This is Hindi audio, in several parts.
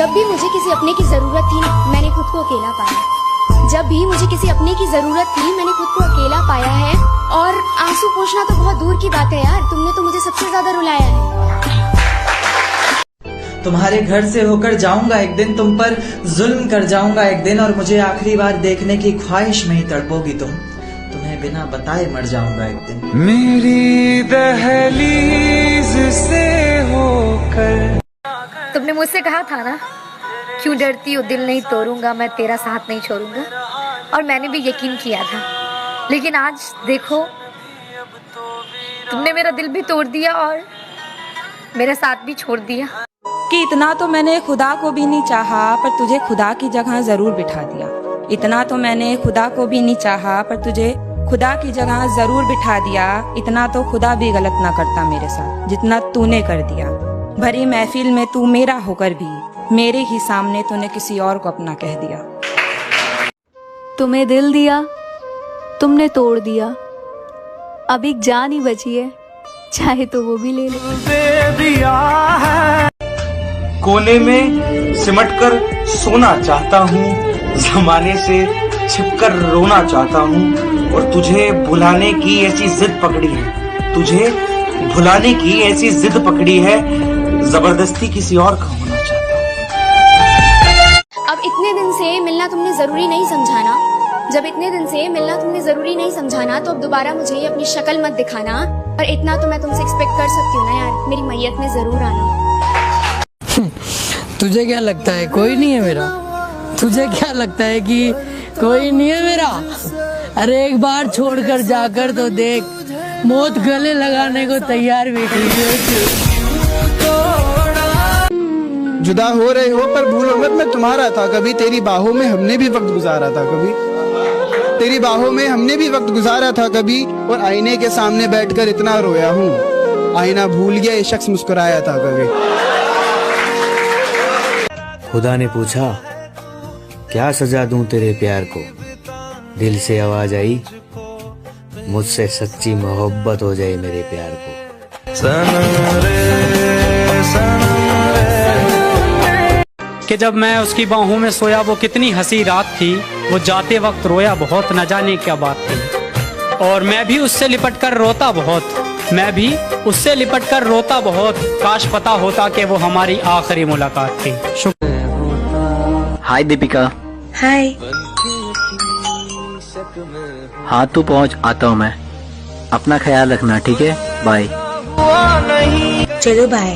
जब भी मुझे किसी अपने की जरूरत थी मैंने खुद को अकेला पाया। जब भी मुझे किसी अपने की जरूरत थी मैंने खुद को अकेला पाया है। और आंसू पोंछना तो बहुत दूर की बात है यार, तुमने तो मुझे सबसे ज्यादा रुलाया है। तुम्हारे घर से होकर जाऊंगा एक दिन, तुम पर जुल्म कर जाऊंगा एक दिन, और मुझे आखिरी बार देखने की ख्वाहिश में ही तड़पोगी तुम। तुम्हें बिना बताए मर जाऊंगा एक दिन। मेरी दहलीज से होकर। तुमने मुझसे कहा था ना, क्यों डरती हो, दिल नहीं तोड़ूंगा, मैं तेरा साथ नहीं छोड़ूंगा। और मैंने भी यकीन किया था, लेकिन आज देखो तुमने मेरा दिल भी तोड़ दिया और मेरा साथ भी छोड़ दिया। कि इतना तो मैंने खुदा को भी नहीं चाहा, पर तुझे खुदा की जगह जरूर बिठा दिया। इतना तो मैंने खुदा को भी नहीं चाहा, पर तुझे खुदा की जगह जरूर बिठा दिया। इतना तो खुदा भी गलत ना करता मेरे साथ जितना तूने कर दिया। भरी महफिल में तू मेरा होकर भी मेरे ही सामने तूने किसी और को अपना कह दिया। तुम्हें दिल दिया, तुमने तोड़ दिया। अब एक जान ही बची है, चाहे तो वो भी ले लो। कोने में सिमटकर सोना चाहता हूँ, जमाने से छिपकर रोना चाहता हूँ, और तुझे भुलाने की ऐसी जिद पकड़ी है, तुझे भुलाने की ऐसी जिद पकड़ी है, जबरदस्ती किसी और का होना चाहता हूँ। अब इतने दिन से मिलना तुमने जरूरी नहीं समझाना, जब इतने दिन से मिलना तुमने जरूरी नहीं समझाना, तो अब दोबारा मुझे अपनी शक्ल मत दिखाना। और इतना तो मैं तुमसे एक्सपेक्ट कर सकती हूँ ना यार, मेरी मैयत में जरूर आना। तुझे क्या लगता है कोई नहीं है मेरा? तुझे क्या लगता है कि कोई नहीं है मेरा? अरे एक बार छोड़कर जाकर तो देख, मौत गले लगाने को तैयार बैठी है। जुदा हो रहे हो पर भूलो मत मैं तुम्हारा था कभी, तेरी बाहों में हमने भी वक्त गुजारा था कभी, तेरी बाहों में हमने भी वक्त गुजारा था कभी। और आईने के सामने बैठकर इतना रोया हूँ, आईना भूल गया ये शख्स मुस्कुराया था कभी। खुदा ने पूछा क्या सजा दूं तेरे प्यार को, दिल से आवाज आई मुझसे सच्ची मोहब्बत हो जाए मेरे प्यार को। कि जब मैं उसकी बाहों में सोया वो कितनी हंसी रात थी, वो जाते वक्त रोया बहुत, न जाने क्या बात थी। और मैं भी उससे लिपट कर रोता बहुत, मैं भी उससे लिपट कर रोता बहुत, काश पता होता कि वो हमारी आखिरी मुलाकात थी। शुक्र। हाय दीपिका। हाय। हाँ तू पहुँच, आता हूँ मैं। अपना ख्याल रखना, ठीक है? बाय। चलो बाय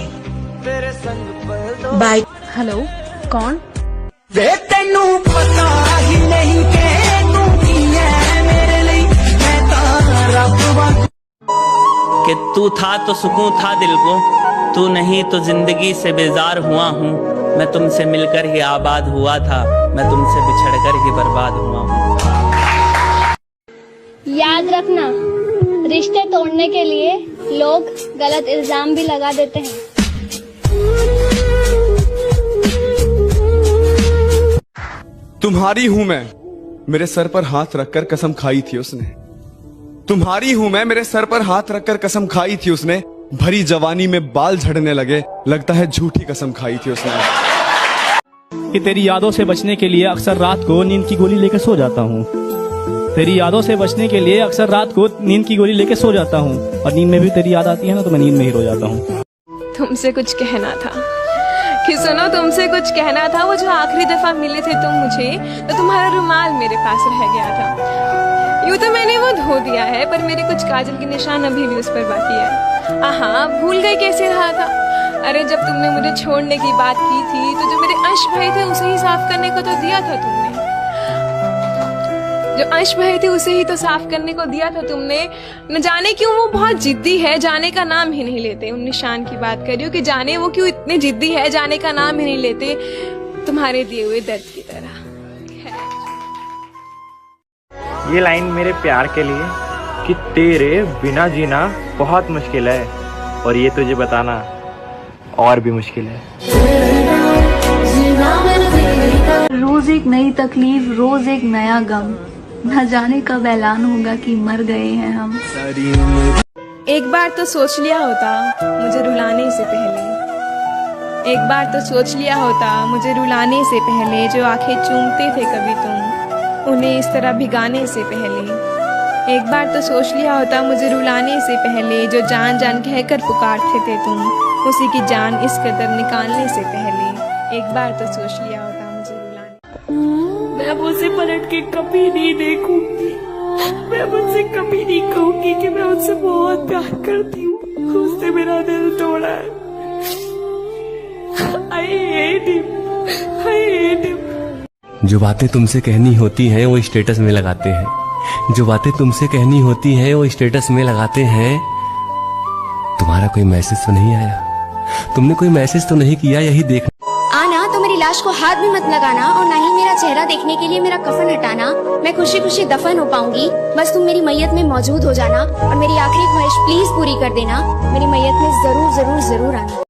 बाय। हेलो, कौन? तेनू पता ही नहीं के तू की है मेरे लिए, मैं तारा रब कि तू था तो सुकून था दिल को, तू नहीं तो जिंदगी से बेजार हुआ हूँ। मैं तुमसे मिलकर ही आबाद हुआ था, मैं तुमसे बिछड़कर ही बर्बाद हुआ हूँ। याद रखना, रिश्ते तोड़ने के लिए लोग गलत इल्जाम भी लगा देते हैं। तुम्हारी हूँ मैं, मेरे सर पर हाथ रखकर कसम खाई थी उसने। तुम्हारी हूँ मैं, मेरे सर पर हाथ रखकर कसम खाई थी उसने। भरी जवानी में बाल झड़ने लगे, लगता है झूठी कसम खाई थी उसने। कि तेरी यादों से बचने के लिए अक्सर रात को नींद की गोली लेकर सो जाता हूँ। तेरी यादों से बचने के लिए अक्सर रात को नींद की गोली लेकर सो जाता हूँ, और नींद में भी तेरी याद आती है ना, तो मैं नींद में ही रो जाता हूँ। तुमसे कुछ कहना था कि सुनो, तुमसे कुछ कहना था। वो जो आखिरी दफा मिले थे तुम मुझे, तो तुम्हारा रुमाल मेरे पास रह गया था। यूँ तो मैंने वो धो दिया है, पर मेरे कुछ काजल के निशान अभी भी उस पर बाकी है। आहा, भूल गए कैसे रहा था। अरे जब तुमने मुझे छोड़ने की बात की थी, तो जो मेरे अंश बहे थे उसे ही साफ करने को तो दिया था तुमने। जो अंश बहे थे उसे ही तो साफ करने को दिया था तुमने। न जाने क्यों वो बहुत जिद्दी है, जाने का नाम ही नहीं लेते। उन निशान की बात कर रही हूँ कि जाने वो क्यों इतने जिद्दी है, जाने का नाम ही नहीं लेते, तुम्हारे दिए हुए दर्द की तरह। ये लाइन मेरे प्यार के लिए कि तेरे बिना जीना बहुत मुश्किल है, और ये तुझे बताना और भी मुश्किल है। रोज एक नई तकलीफ, रोज एक नया गम, न जाने कब ऐलान होगा कि मर गए हैं हम। एक बार तो सोच लिया होता मुझे रुलाने से पहले, एक बार तो सोच लिया होता मुझे रुलाने से पहले जो आंखें चूमते थे कभी तुम, उन्हें इस तरह भिगाने से पहले। एक बार तो सोच लिया होता मुझे रुलाने से पहले जो जान जान कहकर पुकारते थे तुम, उसी की जान इस कदर निकालने से पहले। एक बार तो सोच लिया होता मुझे रुलाने। मैं उसे पलट के कभी नहीं देखूंगी, मैं मुझसे कभी नहीं कहूंगी कि मैं उससे बहुत प्यार करती हूँ। उसने मेरा दिल तोड़ा है। I hate him. I hate him. जो बातें तुमसे कहनी होती हैं वो स्टेटस में लगाते हैं, जो बातें तुमसे कहनी होती हैं वो स्टेटस में लगाते हैं। तुम्हारा कोई मैसेज तो नहीं आया, तुमने कोई मैसेज तो नहीं किया, यही देख। आना तो मेरी लाश को हाथ भी मत लगाना और ना ही मेरा चेहरा देखने के लिए मेरा कफन हटाना। मैं खुशी खुशी दफन हो पाऊंगी, बस तुम मेरी मैयत में मौजूद हो जाना और मेरी आखिरी ख्वाहिश प्लीज पूरी कर देना। मेरी मैयत में जरूर जरूर जरूर आना।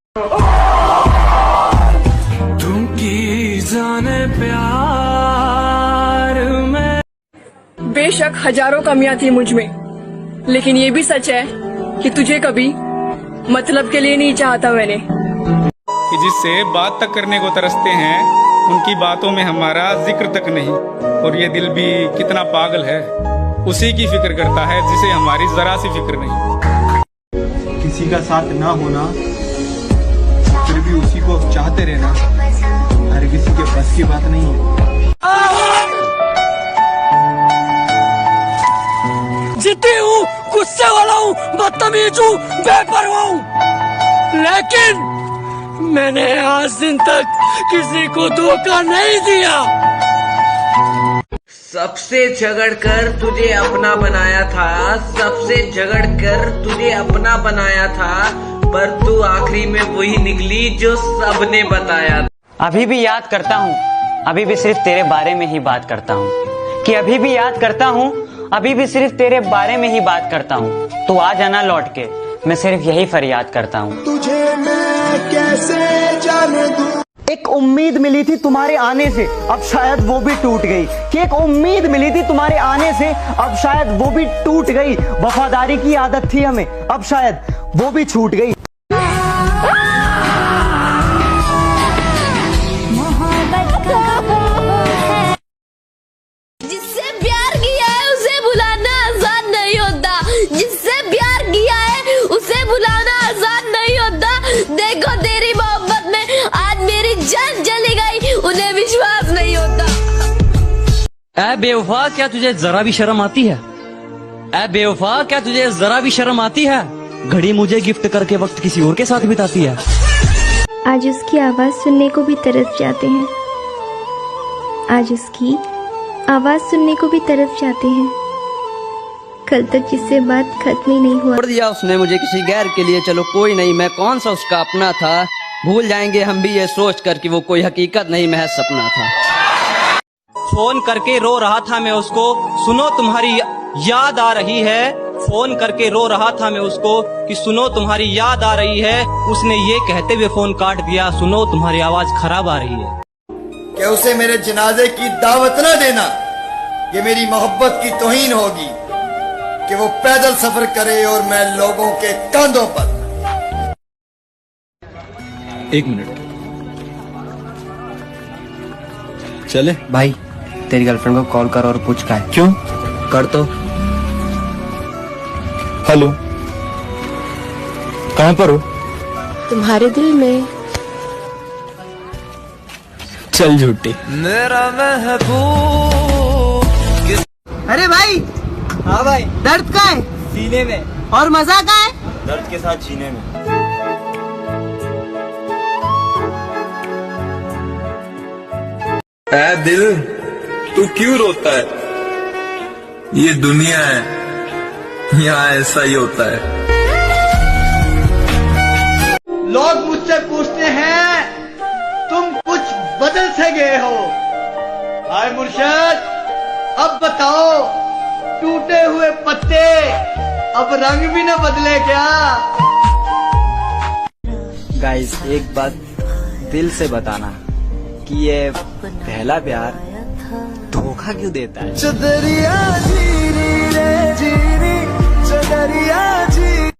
बेशक हजारों कमियां थी मुझ में, लेकिन ये भी सच है कि तुझे कभी मतलब के लिए नहीं चाहता मैंने। कि जिससे बात तक करने को तरसते हैं, उनकी बातों में हमारा जिक्र तक नहीं। और ये दिल भी कितना पागल है, उसी की फिक्र करता है जिसे हमारी जरा सी फिक्र नहीं। किसी का साथ ना होना फिर भी उसी को चाहते रहना हर किसी के बस की बात नहीं है। जिद्दी हूँ, गुस्से वाला हूँ, बदतमीज हूँ, बेपरवाह हूँ, लेकिन मैंने आज दिन तक किसी को धोखा नहीं दिया। सबसे झगड़कर तुझे अपना बनाया था, सबसे झगड़कर तुझे अपना बनाया था, पर तू आखिरी में वही निकली जो सबने बताया था। अभी भी याद करता हूँ, अभी भी सिर्फ तेरे बारे में ही बात करता हूँ, कि अभी भी याद करता हूँ, अभी भी सिर्फ तेरे बारे में ही बात करता हूँ। तू आ जाना लौट के, मैं सिर्फ यही फरियाद करता हूँ। तुझे मैं कैसे जाने दूं। एक उम्मीद मिली थी तुम्हारे आने से, अब शायद वो भी टूट गई। कि एक उम्मीद मिली थी तुम्हारे आने से, अब शायद वो भी टूट गई। वफादारी की आदत थी हमें, अब शायद वो भी छूट गई। जिससे प्यार किया है उसे भुलाना आसान नहीं होता, जिससे प्यार किया है उसे भुलाना आसान नहीं होता। देखो तेरी मोहब्बत में आज मेरी जान चली गई, उन्हें विश्वास नहीं होता। ऐ बेवफा, क्या तुझे जरा भी शर्म आती है? ऐ बेवफा, क्या तुझे जरा भी शर्म आती है? घड़ी मुझे गिफ्ट करके वक्त किसी और के साथ बिताती है। आज उसकी आवाज सुनने को भी तरस जाते हैं, आज उसकी आवाज सुनने को भी तरस जाते हैं। कल तक जिससे बात खत्म ही नहीं हुआ। छोड़ दिया उसने मुझे किसी गैर के लिए, चलो कोई नहीं, मैं कौन सा उसका अपना था। भूल जाएंगे हम भी ये सोच कर कि वो कोई हकीकत नहीं महज सपना था। फोन करके रो रहा था मैं उसको, सुनो तुम्हारी याद आ रही है। फोन करके रो रहा था मैं उसको कि सुनो तुम्हारी याद आ रही है। उसने ये कहते हुए फोन काट दिया, सुनो तुम्हारी आवाज खराब आ रही है। कि उसे मेरे जनाजे की दावत न देना, ये मेरी मोहब्बत की तौहीन होगी। कि वो पैदल सफर करे और मैं लोगों के कंधों पर। एक मिनट चले भाई, तेरी गर्लफ्रेंड को कॉल कर और पूछ का है। क्यों? कर तो। हेलो, कहाँ पर हो? तुम्हारे दिल में। चल झूठी। मेरा महबूब। अरे भाई। हाँ भाई। दर्द का है सीने में, और मजा का है दर्द के साथ सीने में। ऐ दिल, तू क्यों रोता है? ये दुनिया है, यहाँ ऐसा ही होता है। लोग मुझसे पूछते हैं तुम कुछ बदल से गए हो। हाय मुर्शद, अब बताओ, टूटे हुए पत्ते अब रंग भी न बदले क्या? गाइस, एक बात दिल से बताना कि ये पहला प्यार धोखा क्यों देता है? चदरिया जीरी रे जीरी, चदरिया जी।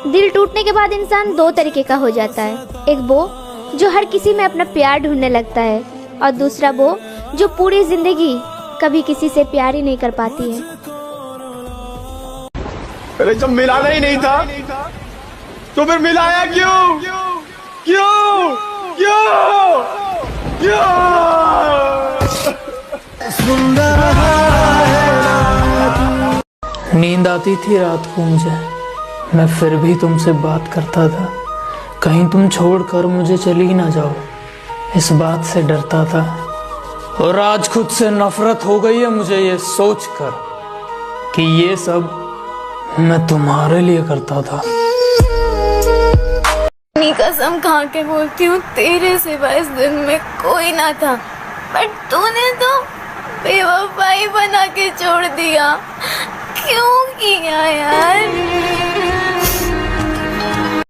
दिल टूटने के बाद इंसान दो तरीके का हो जाता है। एक वो जो हर किसी में अपना प्यार ढूंढने लगता है, और दूसरा वो जो पूरी जिंदगी कभी किसी से प्यार ही नहीं कर पाती है। अरे जब मिलाना ही नहीं था तो फिर मिलाया क्यों? क्यों? क्यों? क्यों? नींद आती थी रात को मुझे, मैं फिर भी तुमसे बात करता था। कहीं तुम छोड़कर मुझे चली ना जाओ, इस बात से डरता था। और आज खुद से नफरत हो गई है मुझे ये सोचकर कि ये सब मैं तुम्हारे लिए करता था। अपनी कसम खा के बोलती हूँ, तेरे सिवा इस दिन में कोई ना था, बट तूने तो बेवफाई बना के छोड़ दिया। क्यों किया यार?